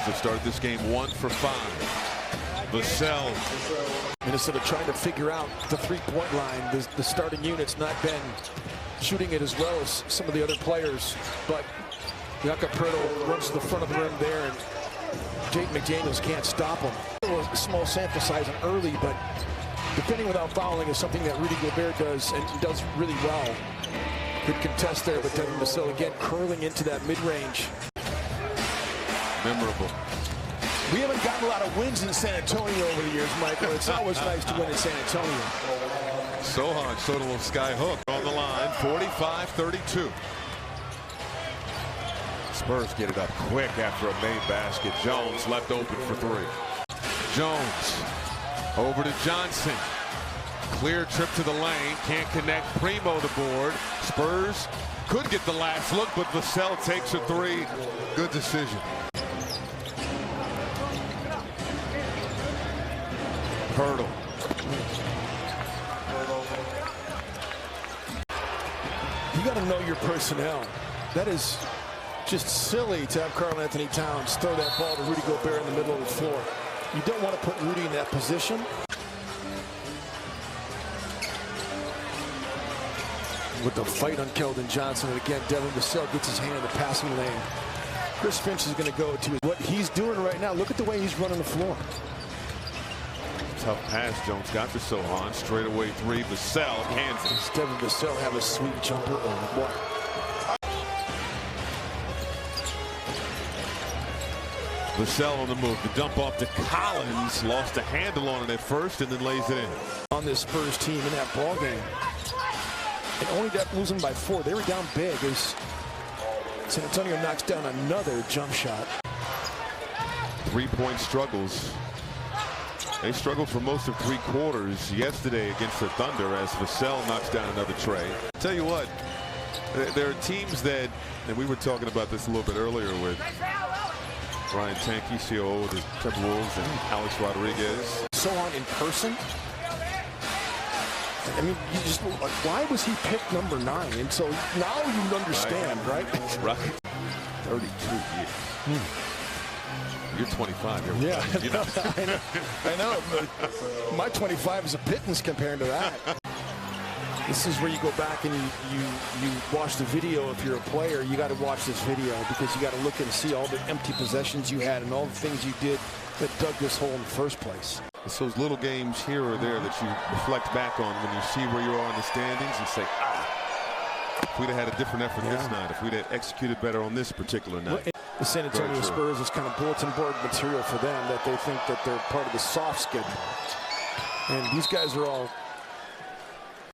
Timberwolves have started this game 1 for 5. Vassell. And instead of trying to figure out the three-point line, the starting unit's not been shooting it as well as some of the other players. But Pirtle runs to the front of the rim there, and Jake McDaniels can't stop him. A small sample size and early, but defending without fouling is something that Rudy Gobert does, and does really well. Good contest there, but Devin Vassell again curling into that mid-range. Memorable. We haven't gotten a lot of wins in San Antonio over the years, Michael. It's always nice to win in San Antonio. Sohan showed a little sky hook on the line, 45-32. Spurs get it up quick after a made basket. Jones left open for 3. Jones over to Johnson. Clear trip to the lane, can't connect. Primo the board. Spurs could get the last look, but Vassell takes a 3. Good decision. Pirtle. You got to know your personnel. That is just silly to have Karl Anthony Towns throw that ball to Rudy Gobert in the middle of the floor. You don't want to put Rudy in that position. With the fight on Keldon Johnson, and again, Devin Vassell gets his hand in the passing lane. Chris Finch is going to go to what he's doing right now. Look at the way he's running the floor. Tough pass. Jones got to Sohan. Straight away 3. Vassell, Kansas. Does Devin Vassell have a sweet jumper or what? Vassell on the move. The dump off to Collins. Lost a handle on it at first and then lays it in. On this Spurs team in that ball game. And only that losing by 4. They were down big as San Antonio knocks down another jump shot. 3-point struggles. They struggled for most of 3 quarters yesterday against the Thunder as Vassell knocks down another tray. Tell you what, there are teams that, and we were talking about this a little bit earlier with Ryan Tanke, COO of the Timberwolves, and Alex Rodriguez. So on in person. I mean, you just, why was he picked number 9? And so now you understand, right? Right. 32 years. You're 25. Yeah, I know. But my 25 is a pittance compared to that. This is where you go back and you watch the video. If you're a player, you got to watch this video because you got to look and see all the empty possessions you had and all the things you did that dug this hole in the first place. It's those little games here or there that you reflect back on when you see where you are in the standings and say, if we'd have had a different effort this night, if we'd have executed better on this particular night. The San Antonio Spurs is kind of bulletin board material for them, that they think that they're part of the soft schedule. And these guys are all